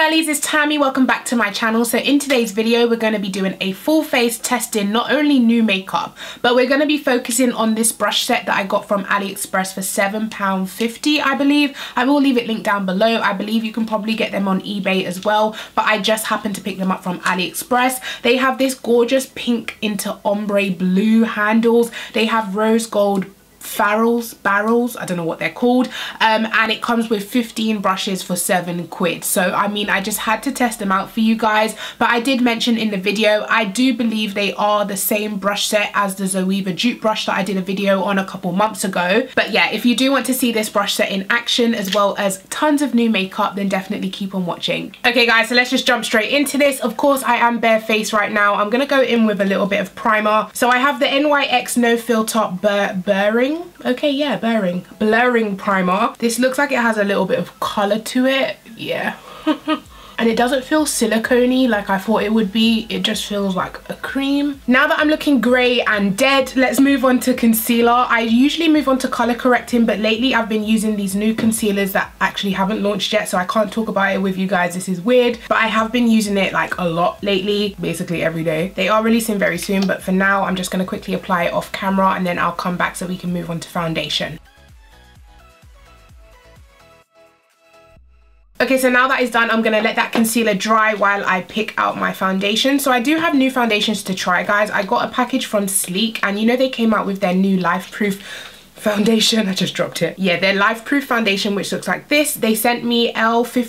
girlies, it's Tammy. Welcome back to my channel. So in today's video we're going to be doing a full face testing not only new makeup, but we're going to be focusing on this brush set that I got from AliExpress for £7.50 I believe. I will leave it linked down below. I believe you can probably get them on eBay as well, but I just happened to pick them up from AliExpress. They have this gorgeous pink into ombre blue handles. They have rose gold barrels, I don't know what they're called, and it comes with 15 brushes for £7. So I mean, I just had to test them out for you guys, but I did mention in the video I do believe they are the same brush set as the Zoeva dupe brush that I did a video on a couple months ago. But yeah, if you do want to see this brush set in action as well as tons of new makeup, then definitely keep on watching. Okay guys, so let's just jump straight into this. Of course I am barefaced right now. I'm gonna go in with a little bit of primer. So I have the NYX No Filter blurring primer. This looks like it has a little bit of color to it. Yeah. And it doesn't feel silicone-y like I thought it would be. It just feels like a cream. Now that I'm looking grey and dead, let's move on to concealer. I usually move on to color correcting, but lately I've been using these new concealers that actually haven't launched yet, so I can't talk about it with you guys. This is weird, but I have been using it like a lot lately, basically every day. They are releasing very soon, but for now I'm just going to quickly apply it off camera and then I'll come back so we can move on to foundation. Okay, so now that is done, I'm going to let that concealer dry while I pick out my foundation. So I do have new foundations to try, guys. I got a package from Sleek, and you know they came out with their new Life Proof foundation. I just dropped it. Yeah, their Life Proof foundation, which looks like this. They sent me LP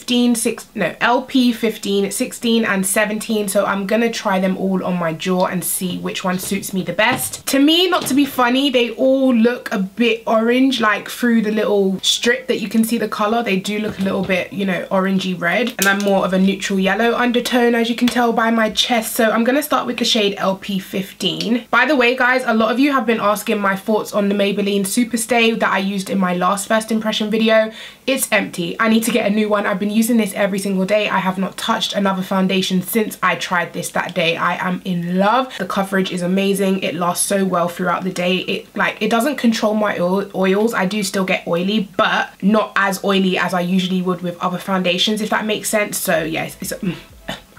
15, 16 and 17, so I'm gonna try them all on my jaw and see which one suits me the best. To me, not to be funny, they all look a bit orange, like through the little strip that you can see the color. They do look a little bit, you know, orangey red, and I'm more of a neutral yellow undertone, as you can tell by my chest. So I'm gonna start with the shade LP 15. By the way guys, a lot of you have been asking my thoughts on the Maybelline Superstay that I used in my last first impression video. It's empty. I need to get a new one. I've been using this every single day. I have not touched another foundation since I tried this that day. I am in love. The coverage is amazing. It lasts so well throughout the day. It doesn't control my oils. I do still get oily, but not as oily as I usually would with other foundations, if that makes sense. So yes,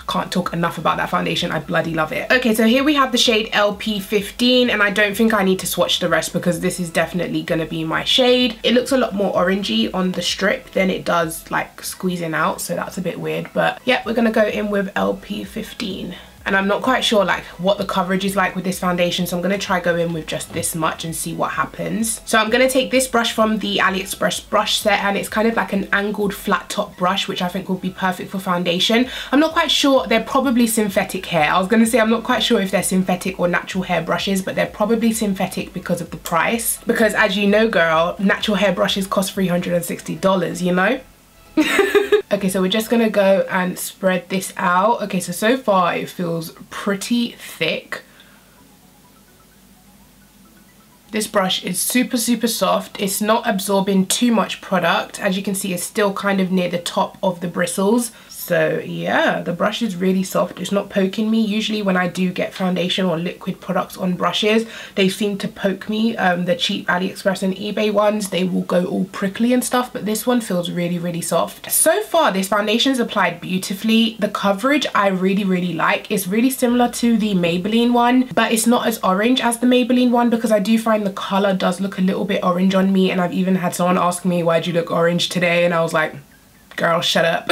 can't talk enough about that foundation. I bloody love it. Okay, so here we have the shade LP 15, and I don't think I need to swatch the rest because this is definitely gonna be my shade. It looks a lot more orangey on the strip than it does like squeezing out, so that's a bit weird. But yeah, we're gonna go in with LP 15. And I'm not quite sure like what the coverage is like with this foundation, so I'm going to try go in with just this much and see what happens. So I'm going to take this brush from the AliExpress brush set, and it's kind of like an angled flat top brush, which I think will be perfect for foundation. I'm not quite sure. They're probably synthetic hair. I was going to say I'm not quite sure if they're synthetic or natural hair brushes, but they're probably synthetic because of the price. Because as you know, girl, natural hair brushes cost $360, you know? Okay, so we're just gonna go and spread this out. Okay, so far it feels pretty thick. This brush is super soft. It's not absorbing too much product. As you can see, it's still kind of near the top of the bristles. So yeah, the brush is really soft. It's not poking me. Usually when I do get foundation or liquid products on brushes, they seem to poke me. The cheap AliExpress and eBay ones, they will go all prickly and stuff, but this one feels really soft. So far, this foundation is applied beautifully. The coverage I really like. It's really similar to the Maybelline one, but it's not as orange as the Maybelline one because I do find the color does look a little bit orange on me, and I've even had someone ask me, why'd you look orange today? And I was like, girl, shut up.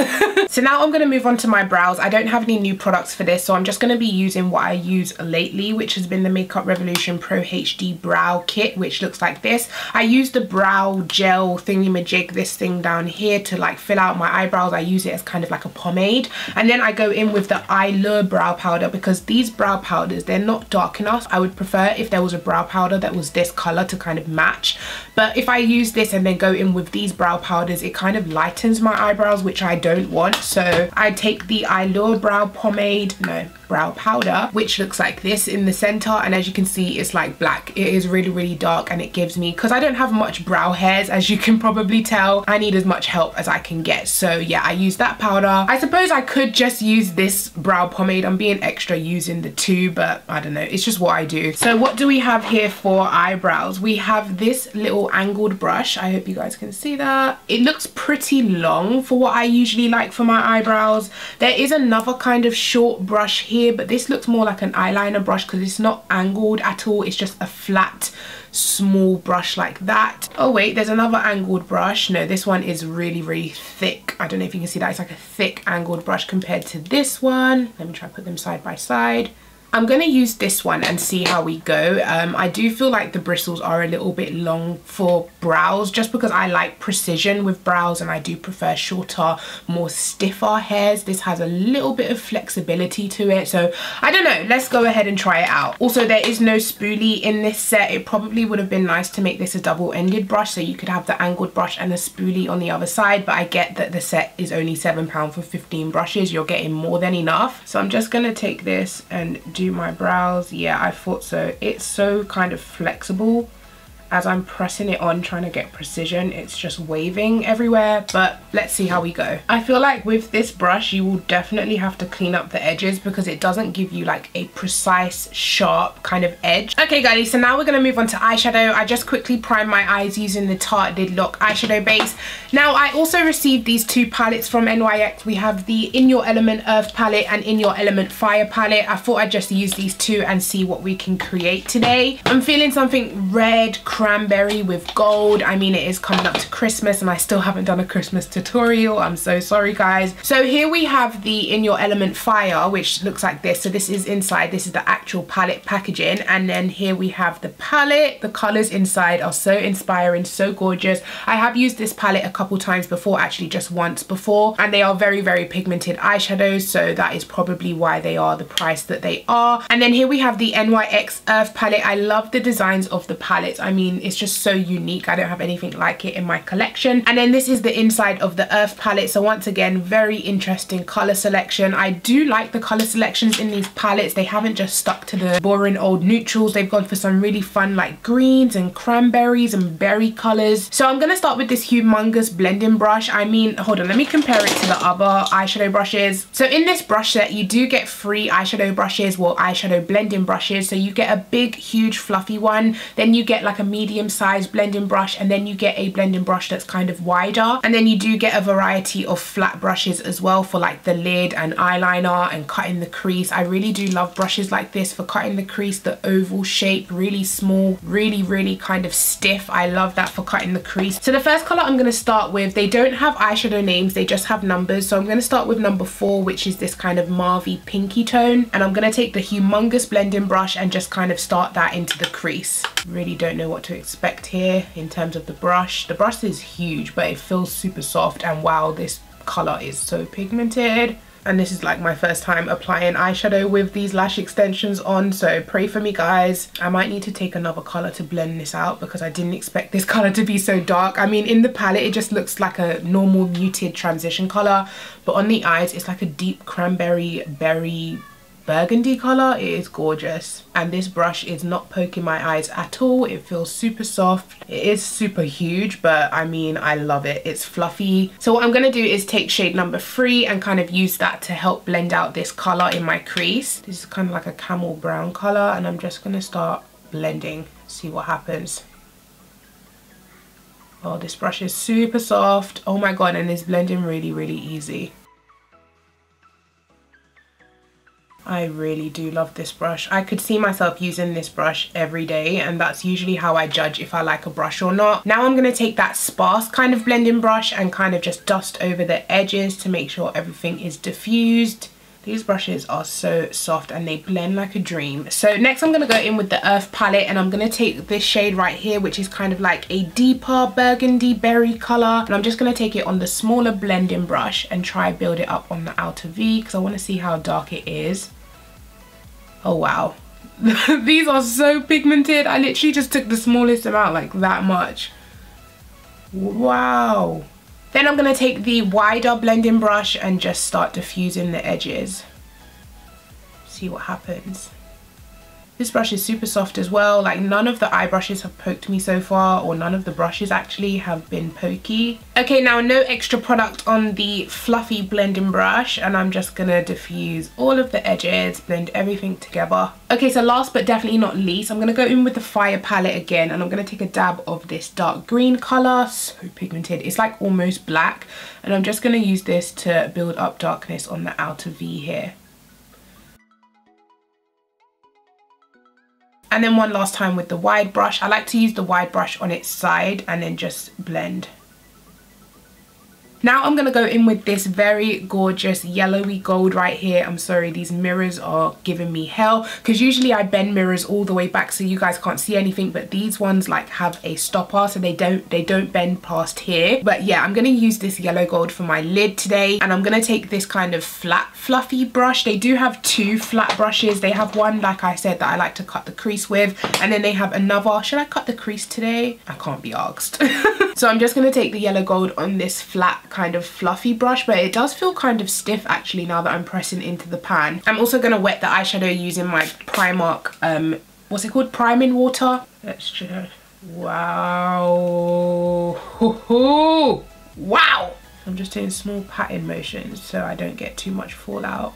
So now I'm going to move on to my brows. I don't have any new products for this, so I'm just going to be using what I use lately, which has been the Makeup Revolution Pro HD Brow Kit, which looks like this. I use the brow gel thingy-majig, this thing down here, to like fill out my eyebrows. I use it as kind of like a pomade, and then I go in with the Eyeliner brow powder because these brow powders, they're not dark enough. I would prefer if there was a brow powder that was this color to kind of match, but if I use this and then go in with these brow powders, it kind of lightens my eyebrows, which I don't want. So I take the Eyeliner brow powder, which looks like this in the center, and as you can see, it's like black. It is really dark, and it gives me, because I don't have much brow hairs, as you can probably tell, I need as much help as I can get. So yeah, I use that powder. I suppose I could just use this brow pomade. I'm being extra using the two, but I don't know, it's just what I do. So what do we have here for eyebrows? We have this little angled brush. I hope you guys can see that. It looks pretty long long for what I usually like for my eyebrows. There is another kind of short brush here, but this looks more like an eyeliner brush because it's not angled at all. It's just a flat small brush like that. Oh wait, there's another angled brush. No, this one is really thick. I don't know if you can see that. It's like a thick angled brush compared to this one. Let me try to put them side by side. I'm going to use this one and see how we go. I do feel like the bristles are a little bit long for brows just because I like precision with brows and I do prefer shorter, more stiffer hairs. This has a little bit of flexibility to it, so I don't know, let's go ahead and try it out. Also, there is no spoolie in this set. It probably would have been nice to make this a double-ended brush so you could have the angled brush and the spoolie on the other side, but I get that the set is only £7 for 15 brushes. You're getting more than enough. So I'm just going to take this and do my brows. Yeah, I thought so. It's so kind of flexible. As I'm pressing it on, trying to get precision, it's just waving everywhere, but let's see how we go. I feel like with this brush, you will definitely have to clean up the edges because it doesn't give you like a precise, sharp kind of edge. Okay, guys, so now we're going to move on to eyeshadow. I just quickly primed my eyes using the Tarte Lid Lock eyeshadow base. Now, I also received these two palettes from NYX. We have the In Your Element Earth palette and In Your Element Fire palette. I thought I'd just use these two and see what we can create today. I'm feeling something red, cranberry with gold. I mean, it is coming up to Christmas and I still haven't done a Christmas tutorial. I'm so sorry, guys. So here we have the In Your Element Fire, which looks like this. So this is inside. This is the actual palette packaging, and then here we have the palette. The colors inside are so inspiring, so gorgeous. I have used this palette a couple times before, actually just once before, and they are very pigmented eyeshadows, so that is probably why they are the price that they are. And then here we have the NYX Earth palette. I love the designs of the palettes. I mean, it's just so unique. I don't have anything like it in my collection. And then this is the inside of the Earth palette. So once again, very interesting color selection. I do like the color selections in these palettes. They haven't just stuck to the boring old neutrals. They've gone for some really fun like greens and cranberries and berry colors. So I'm gonna start with this humongous blending brush. I mean, hold on, let me compare it to the other eyeshadow brushes. So in this brush set, you do get 3 eyeshadow brushes, well, eyeshadow blending brushes. So you get a big, huge, fluffy one. Then you get like a medium sized blending brush, and then you get a blending brush that's kind of wider, and then you do get a variety of flat brushes as well for like the lid and eyeliner and cutting the crease. I really do love brushes like this for cutting the crease, the oval shape, really small, really kind of stiff. I love that for cutting the crease. So the first color I'm going to start with, they don't have eyeshadow names, they just have numbers. So I'm going to start with number 4, which is this kind of mauvey pinky tone, and I'm going to take the humongous blending brush and just kind of start that into the crease. Really don't know what to expect here in terms of the brush. The brush is huge, but it feels super soft, and wow, this color is so pigmented. And this is like my first time applying eyeshadow with these lash extensions on, so pray for me, guys. I might need to take another color to blend this out because I didn't expect this color to be so dark. I mean, in the palette it just looks like a normal muted transition color, but on the eyes it's like a deep cranberry berry burgundy color. It is gorgeous, and this brush is not poking my eyes at all. It feels super soft. It is super huge, but I mean, I love it. It's fluffy. So what I'm going to do is take shade number 3 and kind of use that to help blend out this color in my crease. This is kind of like a camel brown color, and I'm just going to start blending, see what happens. Oh, this brush is super soft. Oh my god, and it's blending really easy. I really do love this brush. I could see myself using this brush every day, and that's usually how I judge if I like a brush or not. Now I'm going to take that sparse kind of blending brush and kind of just dust over the edges to make sure everything is diffused. These brushes are so soft and they blend like a dream. So next I'm going to go in with the Earth palette, and I'm going to take this shade right here, which is kind of like a deeper burgundy berry color, and I'm just going to take it on the smaller blending brush and try build it up on the outer V because I want to see how dark it is. Oh wow. These are so pigmented. I literally just took the smallest amount, like that much. Wow. Then I'm going to take the wider blending brush and just start diffusing the edges. See what happens. This brush is super soft as well. Like none of the eye brushes have poked me so far, or none of the brushes actually have been pokey. Okay, now no extra product on the fluffy blending brush, and I'm just gonna diffuse all of the edges, blend everything together. Okay, so last but definitely not least, I'm gonna go in with the Fire palette again, and I'm gonna take a dab of this dark green color. So pigmented, it's like almost black, and I'm just gonna use this to build up darkness on the outer V here. And then one last time with the wide brush. I like to use the wide brush on its side and then just blend. Now I'm going to go in with this very gorgeous yellowy gold right here. I'm sorry, these mirrors are giving me hell, because usually I bend mirrors all the way back so you guys can't see anything, but these ones like have a stopper, so they don't bend past here. But yeah, I'm going to use this yellow gold for my lid today, and I'm going to take this kind of flat fluffy brush. They do have two flat brushes. They have one, like I said, that I like to cut the crease with, and then they have another. Should I cut the crease today? I can't be asked. So I'm just going to take the yellow gold on this flat kind of fluffy brush, but it does feel kind of stiff actually now that I'm pressing into the pan. I'm also going to wet the eyeshadow using my Primark what's it called, priming water. Let's just, wow. Wow, I'm just doing small patting motions so I don't get too much fallout.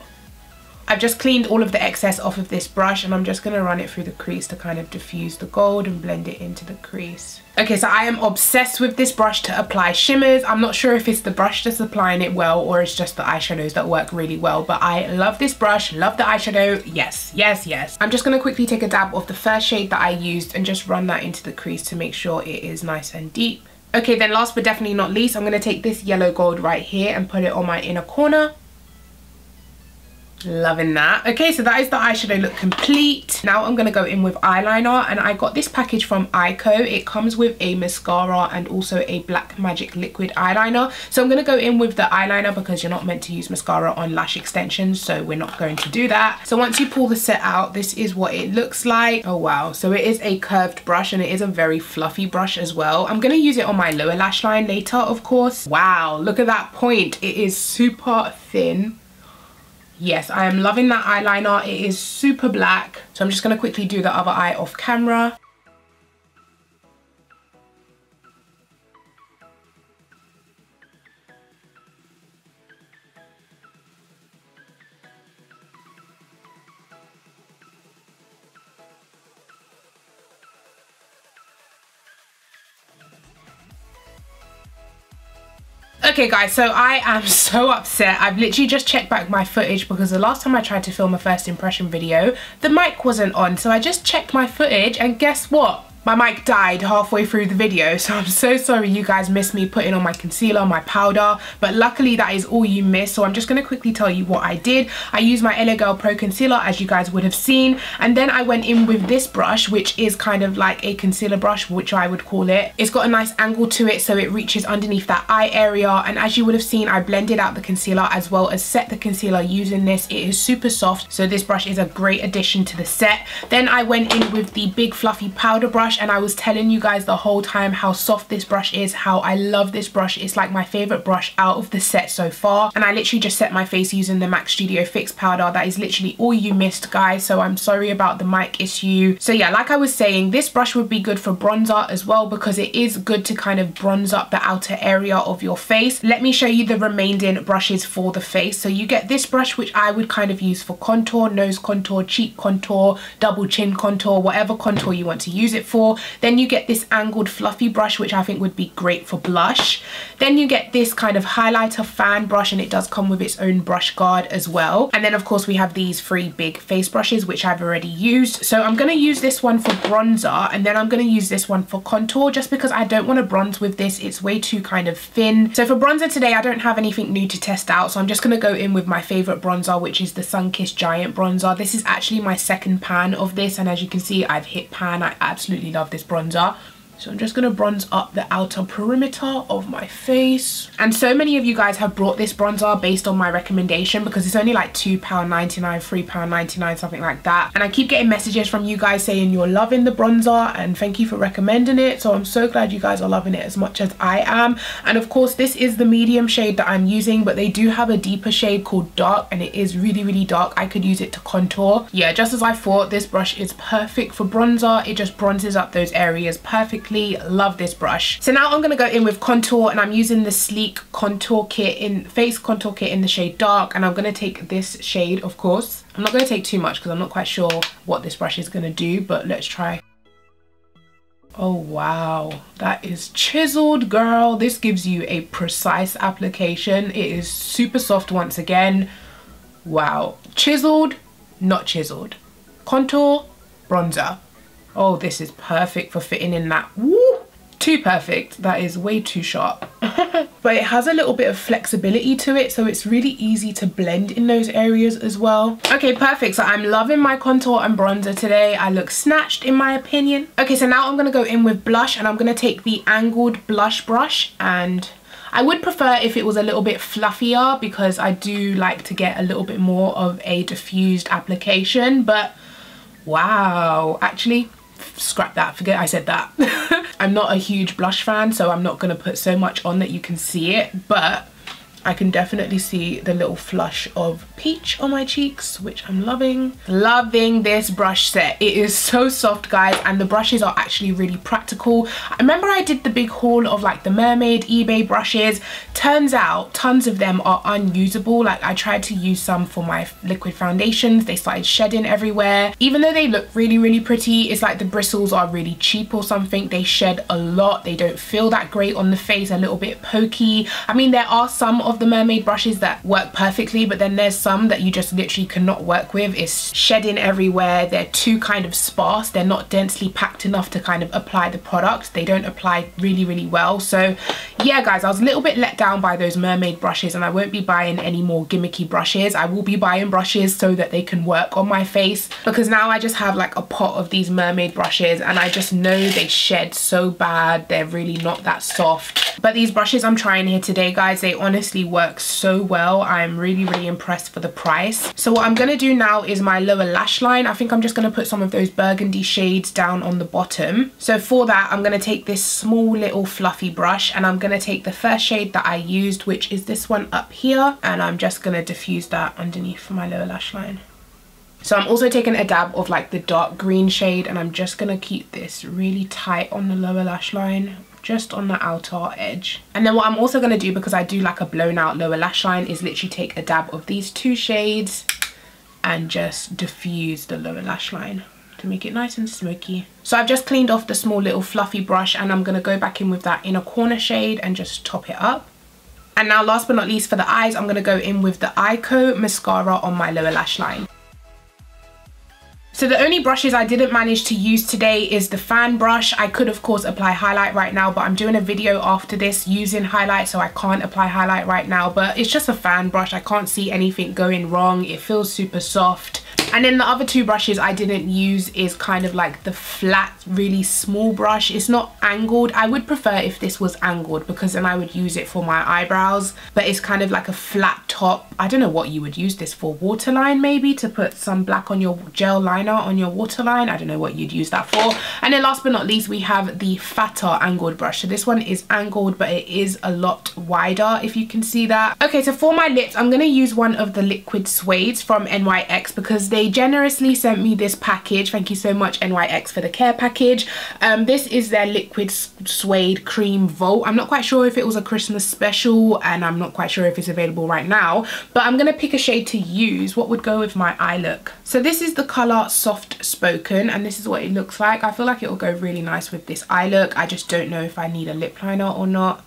I've just cleaned all of the excess off of this brush, and I'm just going to run it through the crease to kind of diffuse the gold and blend it into the crease. Okay, so I am obsessed with this brush to apply shimmers. I'm not sure if it's the brush that's applying it well or it's just the eyeshadows that work really well, but I love this brush, love the eyeshadow. Yes, yes, yes. I'm just going to quickly take a dab of the first shade that I used and just run that into the crease to make sure it is nice and deep. Okay, then last but definitely not least, I'm going to take this yellow gold right here and put it on my inner corner. Loving that. Okay, so that is the eyeshadow look complete. Now I'm going to go in with eyeliner, and I got this package from Ico. It comes with a mascara and also a Black Magic liquid eyeliner. So I'm going to go in with the eyeliner because you're not meant to use mascara on lash extensions, so we're not going to do that. So once you pull the set out, this is what it looks like. Oh wow, so it is a curved brush, and it is a very fluffy brush as well. I'm going to use it on my lower lash line later, of course. Wow, look at that point. It is super thin. Yes, I am loving that eyeliner. It is super black. So I'm just going to quickly do the other eye off camera. Okay guys, so I am so upset. I've literally just checked back my footage because the last time I tried to film a first impression video, the mic wasn't on. So I just checked my footage, and guess what? My mic died halfway through the video, so I'm so sorry you guys missed me putting on my concealer, my powder, but luckily that is all you missed. So I'm just going to quickly tell you what I did. I used my LA Girl Pro Concealer, as you guys would have seen, and then I went in with this brush, which is kind of like a concealer brush, which I would call it. It's got a nice angle to it, so it reaches underneath that eye area, and as you would have seen, I blended out the concealer as well as set the concealer using this. It is super soft, so this brush is a great addition to the set. Then I went in with the big fluffy powder brush, and I was telling you guys the whole time how soft this brush is, how I love this brush. It's like my favorite brush out of the set so far, and I literally just set my face using the MAC Studio Fix powder. That is literally all you missed, guys, so I'm sorry about the mic issue. So yeah, like I was saying, this brush would be good for bronzer as well because it is good to kind of bronze up the outer area of your face. Let me show you the remaining brushes for the face. So you get this brush, which I would kind of use for contour, nose contour, cheek contour, double chin contour, whatever contour you want to use it for. Then you get this angled fluffy brush, which I think would be great for blush. Then you get this kind of highlighter fan brush, and it does come with its own brush guard as well. And then of course we have these 3 big face brushes, which I've already used. So I'm going to use this one for bronzer, and then I'm going to use this one for contour, just because I don't want to bronze with this. It's way too kind of thin. So for bronzer today, I don't have anything new to test out, so I'm just going to go in with my favorite bronzer, which is the Sunkissed Giant Bronzer. This is actually my second pan of this, and as you can see, I've hit pan. I absolutely love this bronzer. So I'm just going to bronze up the outer perimeter of my face. And so many of you guys have brought this bronzer based on my recommendation, because it's only like £2.99, £3.99, something like that. And I keep getting messages from you guys saying you're loving the bronzer and thank you for recommending it. So I'm so glad you guys are loving it as much as I am. And of course, this is the medium shade that I'm using, but they do have a deeper shade called dark, and it is really, really dark. I could use it to contour. Yeah, just as I thought, this brush is perfect for bronzer. It just bronzes up those areas perfectly. Love this brush. So now I'm going to go in with contour, and I'm using the Sleek contour kit in face contour kit in the shade dark, and I'm going to take this shade. Of course, I'm not going to take too much because I'm not quite sure what this brush is going to do, but let's try. Oh wow, that is chiseled, girl. This gives you a precise application. It is super soft once again. Wow, chiseled, not chiseled. Contour, bronzer. Oh, this is perfect for fitting in that. Woo! Too perfect. That is way too sharp. But it has a little bit of flexibility to it, so it's really easy to blend in those areas as well. Okay, perfect. So I'm loving my contour and bronzer today. I look snatched in my opinion. Okay, so now I'm going to go in with blush, and I'm going to take the angled blush brush, and I would prefer if it was a little bit fluffier because I do like to get a little bit more of a diffused application. But wow, actually scrap that, forget I said that. I'm not a huge blush fan, so I'm not going to put so much on that you can see it, but I can definitely see the little flush of peach on my cheeks, which I'm loving. Loving this brush set. It is so soft, guys, and the brushes are actually really practical. I remember I did the big haul of like the mermaid eBay brushes. Turns out tons of them are unusable. Like, I tried to use some for my liquid foundations. They started shedding everywhere. Even though they look really, really pretty, it's like the bristles are really cheap or something. They shed a lot. They don't feel that great on the face, a little bit pokey. I mean, there are some of the mermaid brushes that work perfectly, but then there's some that you just literally cannot work with. It's shedding everywhere. They're too kind of sparse. They're not densely packed enough to kind of apply the product. They don't apply really, really well. So yeah, guys, I was a little bit let down by those mermaid brushes, and I won't be buying any more gimmicky brushes. I will be buying brushes so that they can work on my face, because now I just have like a pot of these mermaid brushes, and I just know they shed so bad. They're really not that soft. But these brushes I'm trying here today, guys, they honestly work so well. I'm really, really impressed for the price. So what I'm going to do now is my lower lash line. I think I'm just going to put some of those burgundy shades down on the bottom. So for that, I'm going to take this small little fluffy brush, and I'm going to take the first shade that I used, which is this one up here, and I'm just going to diffuse that underneath my lower lash line. So I'm also taking a dab of like the dark green shade, and I'm just going to keep this really tight on the lower lash line, just on the outer edge. And then what I'm also going to do, because I do like a blown out lower lash line, is literally take a dab of these two shades and just diffuse the lower lash line to make it nice and smoky. So I've just cleaned off the small little fluffy brush, and I'm going to go back in with that inner corner shade and just top it up. And now last but not least, for the eyes, I'm going to go in with the Eyeshadow mascara on my lower lash line. So the only brushes I didn't manage to use today is the fan brush. I could of course apply highlight right now, but I'm doing a video after this using highlight, so I can't apply highlight right now. But it's just a fan brush. I can't see anything going wrong. It feels super soft. And then the other two brushes I didn't use is kind of like the flat, really small brush. It's not angled. I would prefer if this was angled, because then I would use it for my eyebrows. But it's kind of like a flat top. I don't know what you would use this for. Waterline maybe, to put some black on your gel liner on your waterline. I don't know what you'd use that for. And then last but not least, we have the fatter angled brush. So this one is angled, but it is a lot wider, if you can see that. Okay, so for my lips, I'm going to use one of the liquid suedes from NYX, because they generously sent me this package. Thank you so much, NYX, for the care package. This is their liquid suede cream Volt. I'm not quite sure if it was a Christmas special, and I'm not quite sure if it's available right now, but I'm going to pick a shade to use. What would go with my eye look? So this is the color Soft Spoken, and this is what it looks like. I feel like it will go really nice with this eye look. I just don't know if I need a lip liner or not.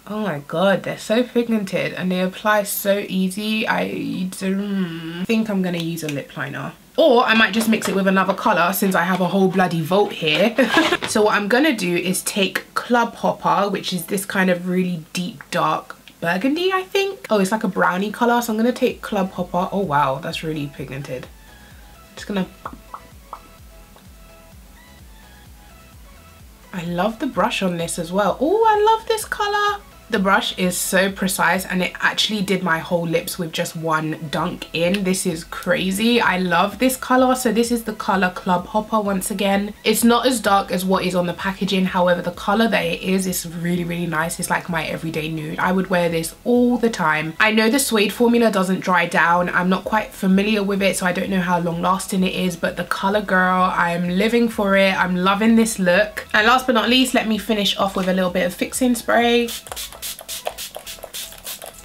Oh my god, they're so pigmented and they apply so easy. I think I'm gonna use a lip liner. Or I might just mix it with another colour, since I have a whole bloody Volt here. So what I'm gonna do is take Club Hopper, which is this kind of really deep dark burgundy, I think. Oh, it's like a brownie colour, so I'm gonna take Club Hopper. Oh wow, that's really pigmented. Just gonna I love the brush on this as well. Oh, I love this color. The brush is so precise and it actually did my whole lips with just one dunk in. This is crazy. I love this color. So this is the color Club Hopper once again. It's not as dark as what is on the packaging. However, the color that it is really, really nice. It's like my everyday nude. I would wear this all the time. I know the suede formula doesn't dry down. I'm not quite familiar with it, so I don't know how long lasting it is, but the color, girl, I'm living for it. I'm loving this look. And last but not least, let me finish off with a little bit of fixing spray.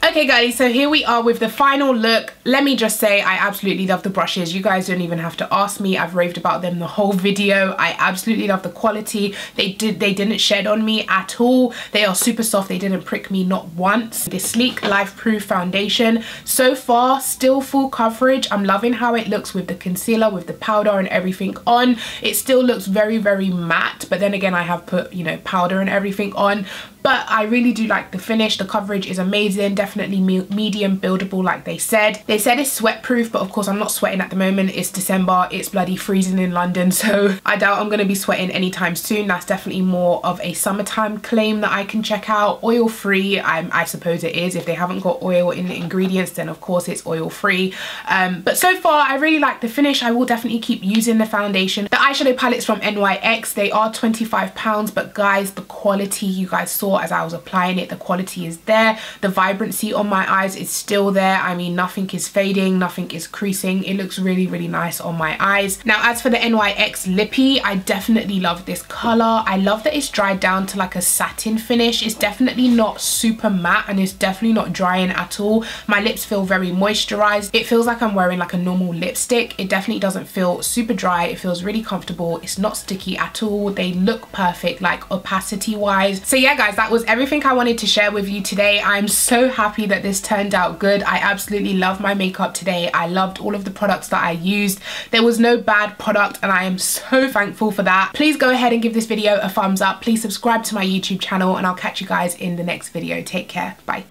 Okay guys, so here we are with the final look. Let me just say I absolutely love the brushes. You guys don't even have to ask me. I've raved about them the whole video. I absolutely love the quality. They didn't shed on me at all. They are super soft. They didn't prick me not once. This sleek life proof foundation, so far still full coverage. I'm loving how it looks with the concealer, with the powder and everything on. It still looks very, very matte, but then again I have put, you know, powder and everything on. But I really do like the finish. The coverage is amazing. Definitely medium buildable like they said. They said it's sweat proof, but of course I'm not sweating at the moment. It's December. It's bloody freezing in London. So I doubt I'm going to be sweating anytime soon. That's definitely more of a summertime claim that I can check out. Oil free, I suppose it is. If they haven't got oil in the ingredients, then of course it's oil free. But so far I really like the finish. I will definitely keep using the foundation. The eyeshadow palettes from NYX, they are £25, but guys, the quality you guys saw as I was applying it, the quality is there. The vibrancy on my eyes is still there. I mean, nothing is fading, nothing is creasing. It looks really, really nice on my eyes. Now, as for the NYX Lippy, I definitely love this color. I love that it's dried down to like a satin finish. It's definitely not super matte and it's definitely not drying at all. My lips feel very moisturized. It feels like I'm wearing like a normal lipstick. It definitely doesn't feel super dry. It feels really comfortable. It's not sticky at all. They look perfect, like opacity wise. So yeah guys, that was everything I wanted to share with you today. I'm so happy that this turned out good. I absolutely love my makeup today. I loved all of the products that I used. There was no bad product and I am so thankful for that. Please go ahead and give this video a thumbs up. Please subscribe to my YouTube channel and I'll catch you guys in the next video. Take care. Bye.